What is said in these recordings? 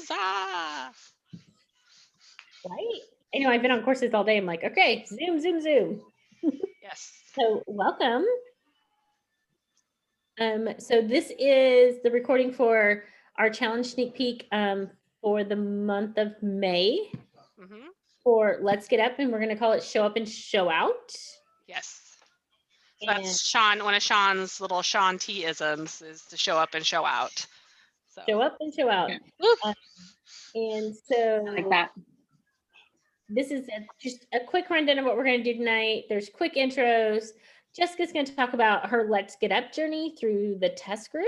Huzzah! Right? I know I've been on courses all day. I'm like, okay, Zoom, Zoom, Zoom. Yes. So welcome. So this is the recording for our challenge sneak peek for the month of May Mm-hmm. for Let's Get Up, and we're going to call it Show Up and Show Out. Yes. So And that's Shaun, one of Shaun's little Shaun T isms is to show up and show out. So show up and show out. And so I like that. This is just a quick rundown of what we're going to do tonight. There's quick intros. Jessica's going to talk about her Let's Get Up journey through the test group.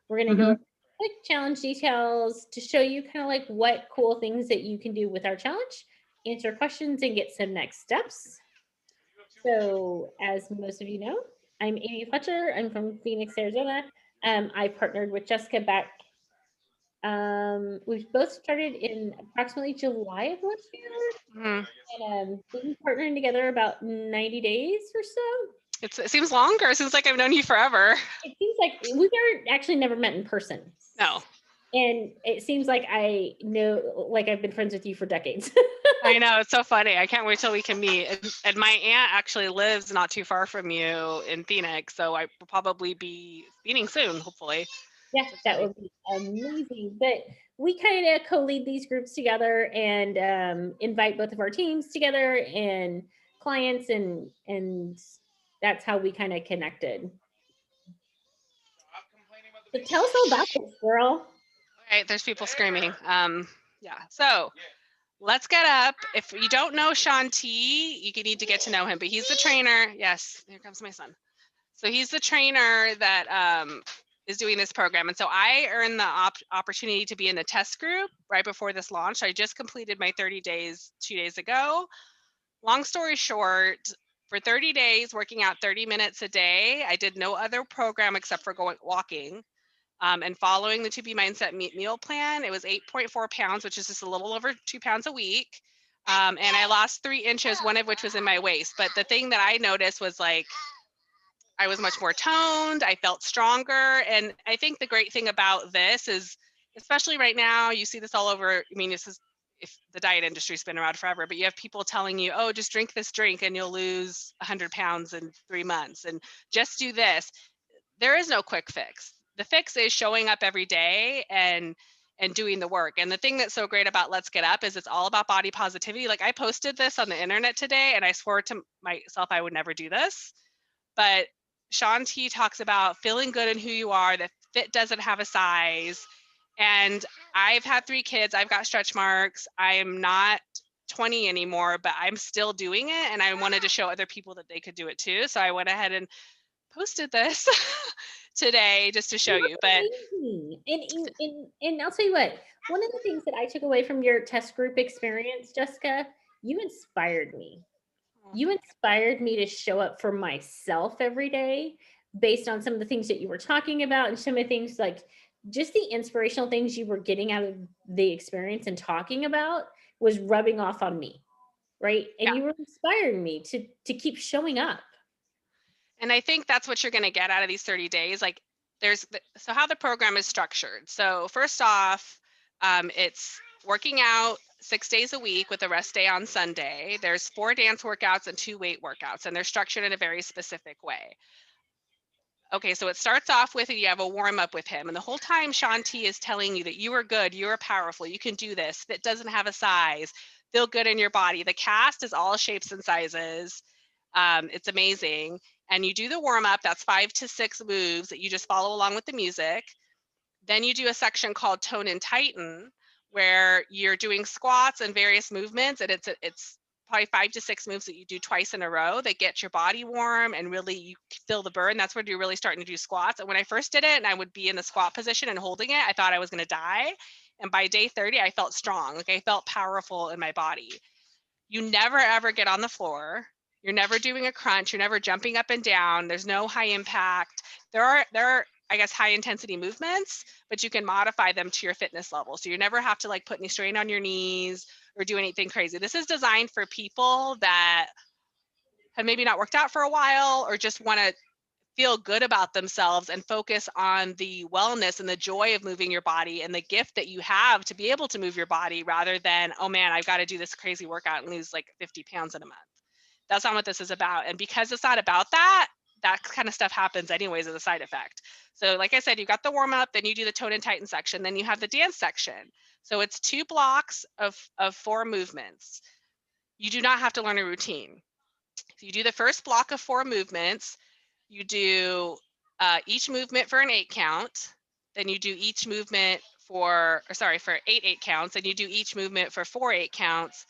We're going to go over quick challenge details to show you kind of like what cool things that you can do with our challenge, answer questions, and get some next steps. So, as most of you know, I'm Amy Fletcher. I'm from Phoenix, Arizona. I partnered with Jessica back. We've both started in approximately July of last year. Mhm. And we've been partnering together about 90 days or so. It seems longer. It seems like I've known you forever. It seems like we've actually never met in person. No. And it seems like I know, like I've been friends with you for decades. I know, it's so funny. I can't wait till we can meet. And my aunt actually lives not too far from you in Phoenix, so I will probably be meeting soon, hopefully. Yeah, that would be amazing. But we kind of co-lead these groups together and invite both of our teams together and clients, and that's how we kind of connected. So tell us all about this, girl. All right, there's people screaming. Yeah, so Let's Get Up. If you don't know Shaun T, you need to get to know him, but he's the trainer. Yes, here comes my son. So he's the trainer that is doing this program. And so I earned the opportunity to be in the test group right before this launch. I just completed my 30 days 2 days ago. Long story short, for 30 days, working out 30 minutes a day, I did no other program except for walking. And following the 2B Mindset meal plan, it was 8.4 pounds, which is just a little over 2 pounds a week. And I lost 3 inches, one of which was in my waist. But the thing that I noticed was like, I was much more toned. I felt stronger. And I think the great thing about this is, especially right now, you see this all over. I mean, this is, if the diet industry's been around forever, but you have people telling you, oh, just drink this drink and you'll lose 100 pounds in 3 months, and just do this. There is no quick fix. The fix is showing up every day and doing the work. And the thing that's so great about Let's Get Up is it's all about body positivity. Like, I posted this on the internet today and I swore to myself I would never do this. But Shaun T talks about feeling good in who you are, that fit doesn't have a size. And I've had 3 kids. I've got stretch marks. I am not 20 anymore, but I'm still doing it. And I wanted to show other people that they could do it too. So I went ahead and posted this today just to show you. But and I'll tell you what, one of the things that I took away from your test group experience, Jessica, you inspired me. You inspired me to show up for myself every day based on some of the things that you were talking about, and some of the things, like just the inspirational things you were getting out of the experience and talking about was rubbing off on me, right? And you were inspiring me to keep showing up. And I think that's what you're going to get out of these 30 days. Like, so how the program is structured. So first off, it's working out 6 days a week with a rest day on Sunday. There's 4 dance workouts and 2 weight workouts, and they're structured in a very specific way. Okay, so it starts off with you have a warm up with him, and the whole time Shaun T is telling you that you are good, you are powerful, you can do this. Fit doesn't have a size. Feel good in your body. The cast is all shapes and sizes. It's amazing. And you do the warm up. That's 5 to 6 moves that you just follow along with the music. Then you do a section called Tone and Tighten, where you're doing squats and various movements, and it's probably 5 to 6 moves that you do twice in a row that get your body warm and really you feel the burn. That's when you're really starting to do squats. And when I first did it and I would be in the squat position and holding it, I thought I was going to die. And by day 30, I felt strong. Like, I felt powerful in my body. You never ever get on the floor. You're never doing a crunch. You're never jumping up and down. There's no high impact. There are, I guess, high intensity movements, but you can modify them to your fitness level. So you never have to like put any strain on your knees or do anything crazy. This is designed for people that have maybe not worked out for a while or just want to feel good about themselves and focus on the wellness and the joy of moving your body and the gift that you have to be able to move your body, rather than, oh man, I've got to do this crazy workout and lose like 50 pounds in a month. That's not what this is about. And because it's not about that, that kind of stuff happens anyways as a side effect. So like I said, you got the warm up, then you do the tone and tighten section, then you have the dance section. So it's 2 blocks of 4 movements. You do not have to learn a routine. So you do the first block of 4 movements. You do each movement for an 8 count. Then you do each movement for 8 counts. And you do each movement for 4 8 counts.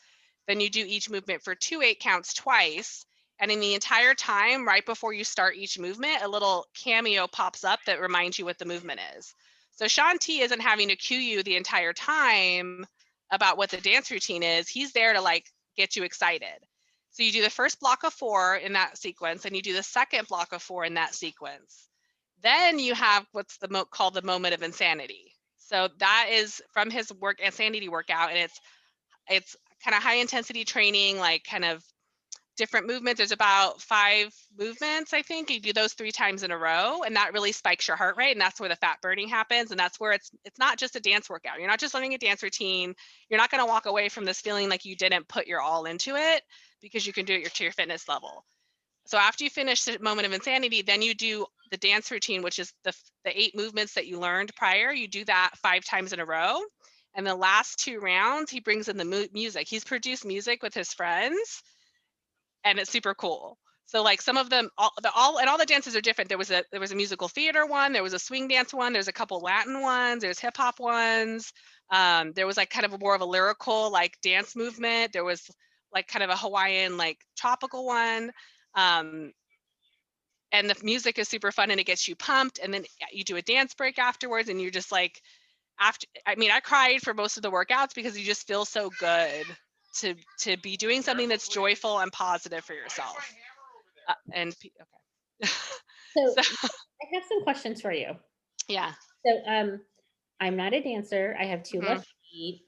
Then you do each movement for 2 8 counts twice. And in the entire time, right before you start each movement, a little cameo pops up that reminds you what the movement is. So Shaun T isn't having to cue you the entire time about what the dance routine is. He's there to like get you excited. So you do the first block of 4 in that sequence, and you do the second block of 4 in that sequence. Then you have what's called the moment of insanity. So that is from his insanity workout, and it's kind of high intensity training, like kind of different movements. There's about 5 movements, I think. You do those 3 times in a row, and that really spikes your heart rate, and that's where the fat burning happens. And that's where it's not just a dance workout. You're not just learning a dance routine. You're not going to walk away from this feeling like you didn't put your all into it, because you can do it to your fitness level. So after you finish the moment of insanity, then you do the dance routine, which is the 8 movements that you learned prior. You do that 5 times in a row. And the last 2 rounds, he brings in the music. He's produced music with his friends, and it's super cool. So like some of them, all the dances are different. There was a musical theater one, there was a swing dance one, there's a couple Latin ones, there's hip hop ones. There was like kind of more of a lyrical like dance movement. There was like kind of a Hawaiian like tropical one. And the music is super fun and it gets you pumped. And then you do a dance break afterwards, and you're just like, I cried for most of the workouts because you just feel so good to be doing something that's joyful and positive for yourself. Okay. So I have some questions for you. Yeah. So I'm not a dancer. I have 2 left feet.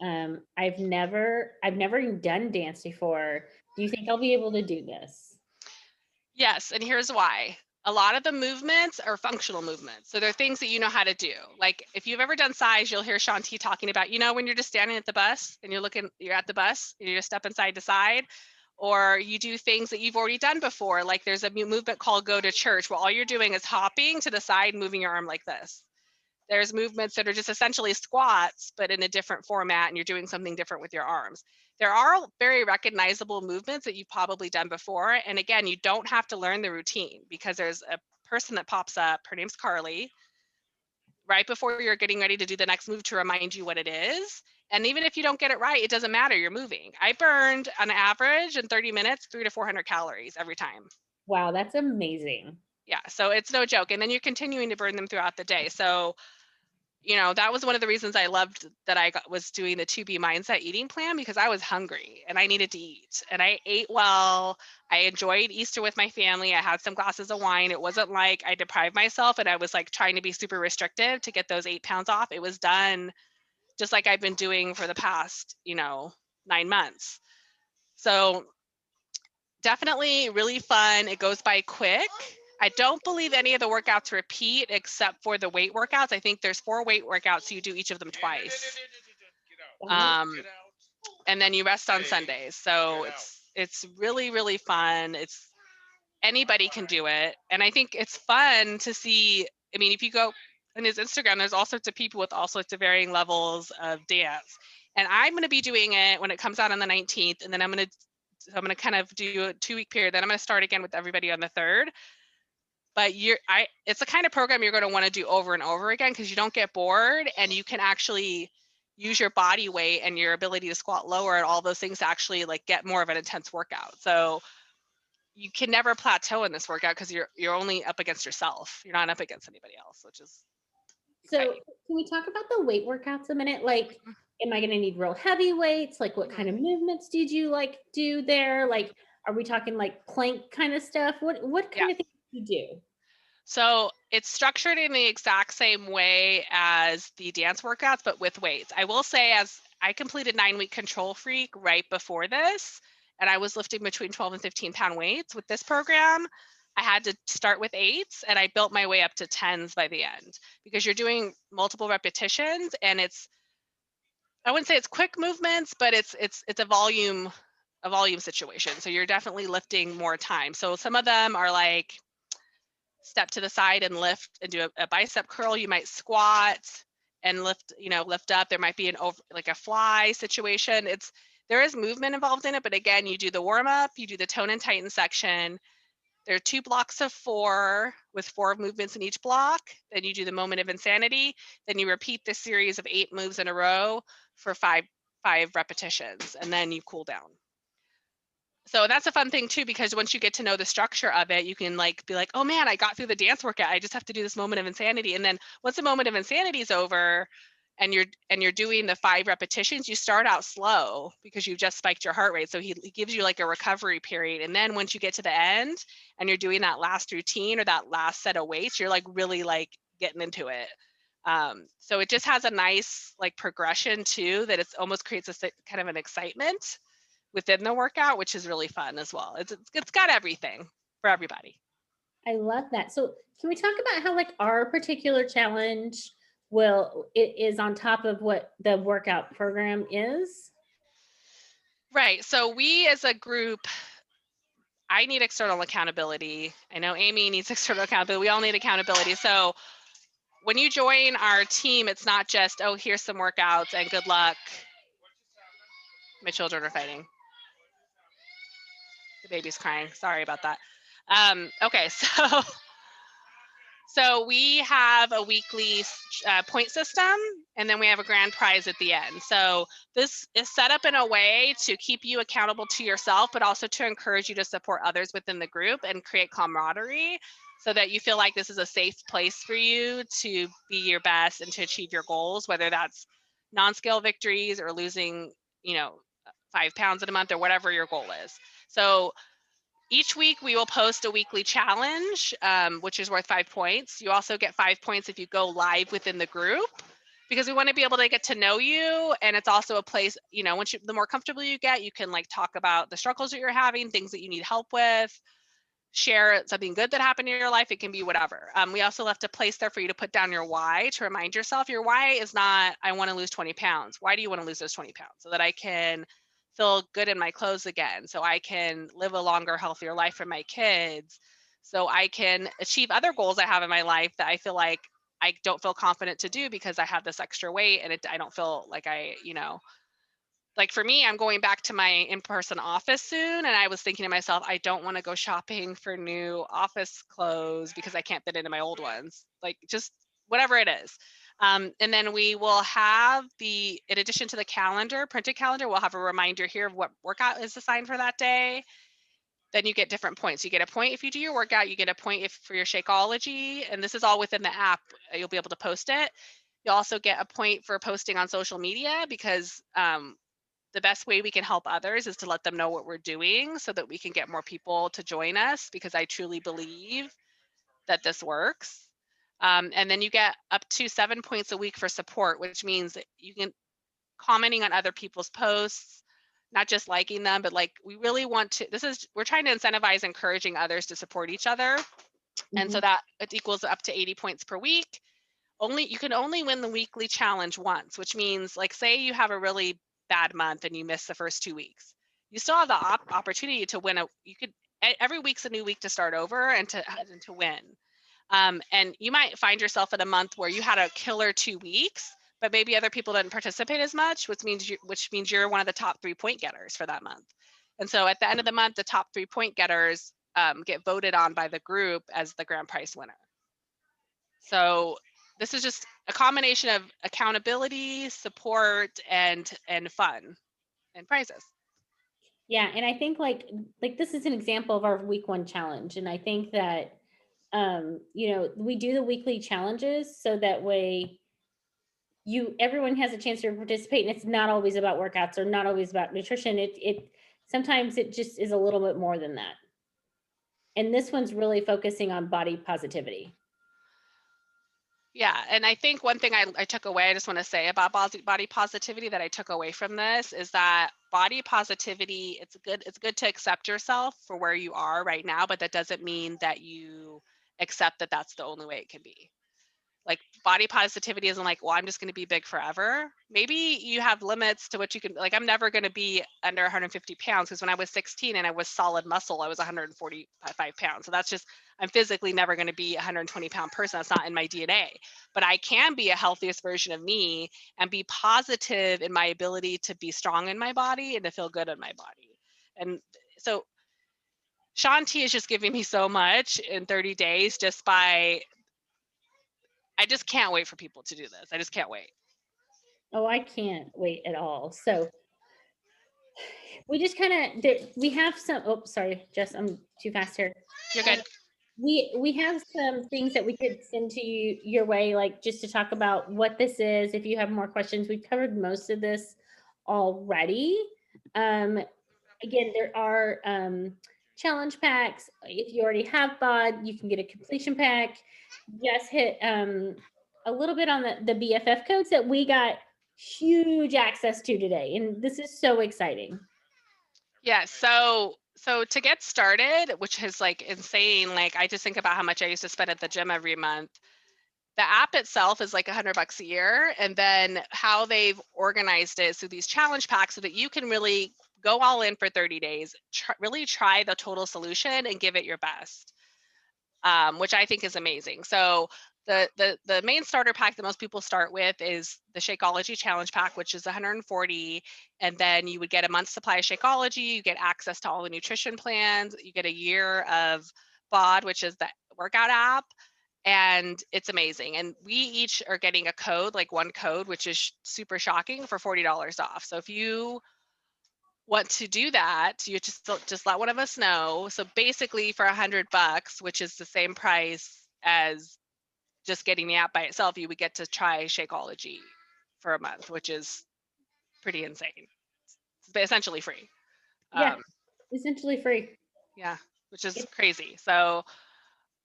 I've never even done dance before. Do you think I'll be able to do this? Yes, and here's why. A lot of the movements are functional movements. So they're things that you know how to do. Like if you've ever done size, you'll hear Shaun T talking about, when you're just standing at the bus and you're at the bus, and you're just stepping side to side, or you do things that you've already done before. Like there's a movement called go to church, where all you're doing is hopping to the side and moving your arm like this. There's movements that are just essentially squats, but in a different format, and you're doing something different with your arms. There are very recognizable movements that you've probably done before. And again, you don't have to learn the routine, because there's a person that pops up, her name's Carly, right before you're getting ready to do the next move to remind you what it is. And even if you don't get it right, it doesn't matter, you're moving. I burned on average in 30 minutes, 300 to 400 calories every time. Wow, that's amazing. Yeah, so it's no joke. And then you're continuing to burn them throughout the day. So that was one of the reasons I loved that I was doing the 2B mindset eating plan, because I was hungry and I needed to eat, and I ate well. I enjoyed Easter with my family. I had some glasses of wine. It wasn't like I deprived myself and I was like trying to be super restrictive to get those 8 pounds off. It was done just like I've been doing for the past, 9 months. So definitely really fun. It goes by quick. I don't believe any of the workouts repeat except for the weight workouts. I think there's 4 weight workouts, so you do each of them twice. And then you rest on Sundays. So it's really, really fun. Anybody can do it. And I think it's fun to see. I mean, if you go on his Instagram, there's all sorts of people with all sorts of varying levels of dance. And I'm going to be doing it when it comes out on the 19th. And then I'm going to kind of do a 2-week period. Then I'm going to start again with everybody on the 3rd. But it's the kind of program you're going to want to do over and over again, because you don't get bored, and you can actually use your body weight and your ability to squat lower and all those things to actually like get more of an intense workout. So you can never plateau in this workout, because you're only up against yourself. You're not up against anybody else, which is exciting. So can we talk about the weight workouts a minute? Like, am I going to need real heavy weights? Like, what kind of movements did you like do there? Like, are we talking like plank kind of stuff? What kind of things do you do? So it's structured in the exact same way as the dance workouts, but with weights. I will say, as I completed 9-week Control Freak right before this, and I was lifting between 12 and 15 pound weights with this program, I had to start with 8s and I built my way up to 10s by the end, because you're doing multiple repetitions and I wouldn't say it's quick movements, but it's a volume situation. So you're definitely lifting more time. So some of them are like step to the side and lift and do a bicep curl. You might squat and lift, lift up. There might be like a fly situation. There is movement involved in it, but again, you do the warm up, you do the tone and tighten section. There are 2 blocks of 4 with 4 movements in each block. Then you do the moment of insanity. Then you repeat this series of 8 moves in a row for five repetitions, and then you cool down. So that's a fun thing too, because once you get to know the structure of it, you can be like, oh man, I got through the dance workout. I just have to do this moment of insanity. And then once the moment of insanity is over and you're doing the 5 repetitions, you start out slow because you've just spiked your heart rate. So he gives you like a recovery period. And then once you get to the end and you're doing that last routine or that last set of weights, you're like really like getting into it. So it just has a nice like progression too, that it's almost creates a kind of an excitement within the workout, which is really fun as well. It's got everything for everybody. I love that. So can we talk about how like our particular challenge it is on top of what the workout program is? Right. So we as a group, I need external accountability. I know Amy needs external accountability. We all need accountability. So when you join our team, it's not just, oh, here's some workouts and good luck. My children are fighting. The baby's crying. Sorry about that. Okay, so we have a weekly point system, and then we have a grand prize at the end. So this is set up in a way to keep you accountable to yourself, but also to encourage you to support others within the group and create camaraderie so that you feel like this is a safe place for you to be your best and to achieve your goals, whether that's non-scale victories or losing, 5 pounds in a month or whatever your goal is. So each week we will post a weekly challenge, which is worth 5 points. You also get 5 points if you go live within the group, because we want to be able to get to know you. And it's also a place, the more comfortable you get, you can like talk about the struggles that you're having, things that you need help with, share something good that happened in your life. It can be whatever. We also left a place there for you to put down your why, to remind yourself your why is not, I want to lose 20 pounds. Why do you want to lose those 20 pounds? So that I can feel good in my clothes again. So I can live a longer, healthier life for my kids. So I can achieve other goals I have in my life that I feel like I don't feel confident to do because I have this extra weight and I don't feel like like for me, I'm going back to my in-person office soon. And I was thinking to myself, I don't want to go shopping for new office clothes because I can't fit into my old ones, like just whatever it is. And then we will have in addition to the printed calendar, we'll have a reminder here of what workout is assigned for that day. Then you get different points. You get a point if you do your workout, you get a point for your Shakeology, and this is all within the app. You'll be able to post it. You'll also get a point for posting on social media because the best way we can help others is to let them know what we're doing so that we can get more people to join us, because I truly believe that this works. And then you get up to 7 points a week for support, which means you can commenting on other people's posts, not just liking them, but like we really want to, we're trying to incentivize encouraging others to support each other. And so that it equals up to 80 points per week. You can only win the weekly challenge once, which means like, say you have a really bad month and you miss the first 2 weeks, you still have the opportunity to win every week's a new week to start over and to win. And you might find yourself in a month where you had a killer 2 weeks, but maybe other people didn't participate as much, which means you're one of the top 3 point getters for that month. And so at the end of the month, the top 3 point getters get voted on by the group as the grand prize winner. So this is just a combination of accountability, support, and fun and prizes. Yeah, and I think like this is an example of our week 1 challenge, and I think that we do the weekly challenges so that way everyone has a chance to participate, and it's not always about workouts or not always about nutrition. It sometimes it just is a little bit more than that. And this one's really focusing on body positivity. Yeah, and I think one thing I took away, I just want to say about body positivity that I took away from this is that body positivity, it's good to accept yourself for where you are right now, but that doesn't mean that you accept that that's the only way it can be. Like body positivity isn't like, well, I'm just going to be big forever. Maybe you have limits to what you can, like, I'm never going to be under 150 pounds because when I was 16 and I was solid muscle, I was 145 pounds. So that's just, I'm physically never going to be a 120-pound person. That's not in my DNA. But I can be a healthiest version of me and be positive in my ability to be strong in my body and to feel good in my body. And so Shaun T is just giving me so much in 30 days just by, I just can't wait for people to do this. I just can't wait. Oh, I can't wait at all. So we just kind of, we have some, oh, sorry, Jess, I'm too fast here. You're good. We have some things that we could send to you your way, like just to talk about what this is. If you have more questions, we've covered most of this already. Again, there are challenge packs. If you already have bod, you can get a completion pack. Just hit a little bit on the BFF codes that we got huge access to today, and this is so exciting. Yeah. So to get started, which is like insane, like I just think about how much I used to spend at the gym every month. The app itself is like $100 a year, and then how they've organized it through these challenge packs so that you can really go all in for 30 days, really try the total solution and give it your best. Which I think is amazing. So the main starter pack that most people start with is the Shakeology Challenge Pack, which is 140, and then you would get a month's supply of Shakeology. You get access to all the nutrition plans. You get a year of BOD, which is the workout app, and it's amazing. And we each are getting a code, like one code, which is super shocking, for $40 off. So if you want to do that, you just let one of us know. So basically for $100, which is the same price as just getting the app by itself, you would get to try Shakeology for a month, which is pretty insane. It's essentially free. Yeah, essentially free. Yeah, which is crazy. So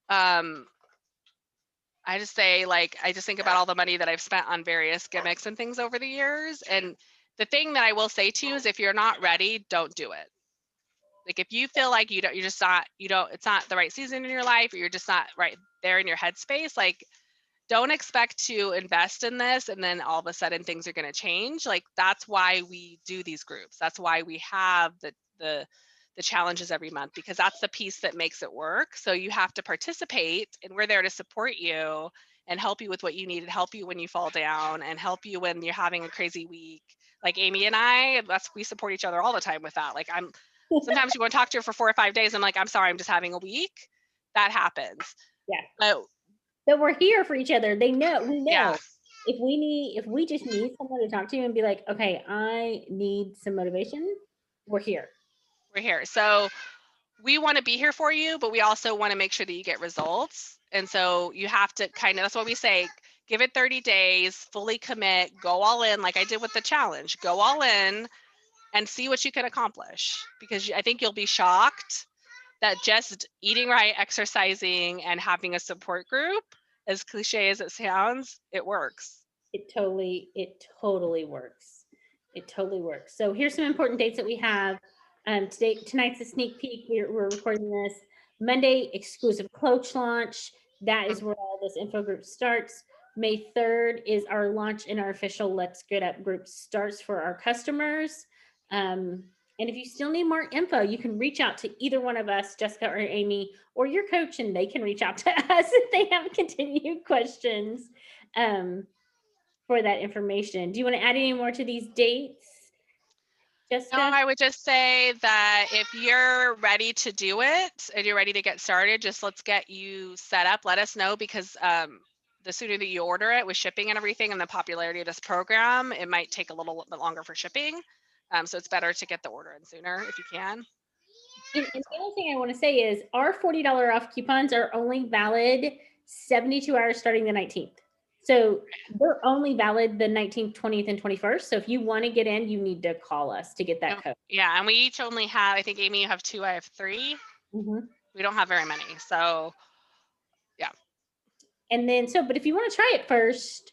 um, I just say, like, I just think about all the money that I've spent on various gimmicks and things over the years. And the thing that I will say to you is if you're not ready, don't do it. Like if you feel like you're just not, it's not the right season in your life, or you're just not right there in your headspace, like don't expect to invest in this and then all of a sudden things are going to change. Like that's why we do these groups. That's why we have the challenges every month, because that's the piece that makes it work. So you have to participate, and we're there to support you and help you with what you need, and help you when you fall down, and help you when you're having a crazy week. Like Amy and I, we support each other all the time with that. Like sometimes you want to talk to her for 4 or 5 days. I'm like, I'm sorry, I'm just having a week. That happens. Yeah. But we're here for each other. We know. Yeah. If we just need someone to talk to and be like, okay, I need some motivation, we're here. We're here. So we want to be here for you, but we also want to make sure that you get results. And so you have to that's what we say, give it 30 days, fully commit, go all in, like I did with the challenge. Go all in and see what you can accomplish, because I think you'll be shocked that just eating right, exercising, and having a support group, as cliche as it sounds, it works. It totally works. It totally works. So here's some important dates that we have. Tonight's a sneak peek. We're recording this Monday. Exclusive coach launch. That is where all this info group starts. May 3rd is our launch, and our official Let's Get Up group starts for our customers. And if you still need more info, you can reach out to either one of us, Jessica or Amy, or your coach, and they can reach out to us if they have continued questions for that information. Do you want to add any more to these dates, Jessica? No, I would just say that if you're ready to do it and you're ready to get started, just let's get you set up. Let us know, because the sooner that you order it with shipping and everything and the popularity of this program, it might take a little bit longer for shipping. So it's better to get the order in sooner if you can. And the other thing I want to say is our $40 off coupons are only valid 72 hours starting the 19th. So they're only valid the 19th, 20th, and 21st. So if you want to get in, you need to call us to get that code. Yeah, and we each only have, I think, Amy, you have 2, I have 3. Mm-hmm. We don't have very many. So, yeah. And then, but if you want to try it first,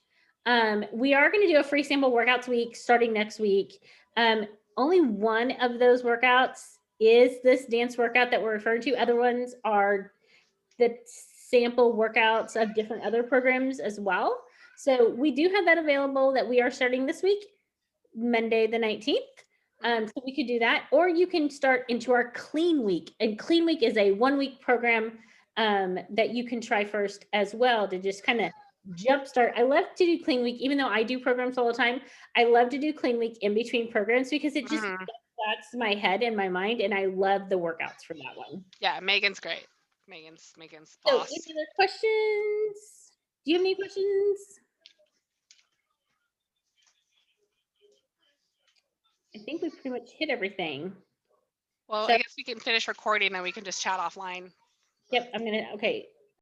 we are going to do a free sample workouts week starting next week. Only one of those workouts is this dance workout that we're referring to. Other ones are the sample workouts of different other programs as well. So we do have that available that we are starting this week, Monday the 19th. So we could do that, or you can start into our clean week. And clean week is a 1-week program that you can try first as well to just kind of jumpstart. I love to do clean week, even though I do programs all the time. I love to do clean week in between programs because it just that's my head and my mind, and I love the workouts for that one. Yeah, Megan's great. Megan's So, boss. any other questions? Do you have any questions? I think we pretty much hit everything. Well, So, I guess we can finish recording and we can just chat offline. yep, okay.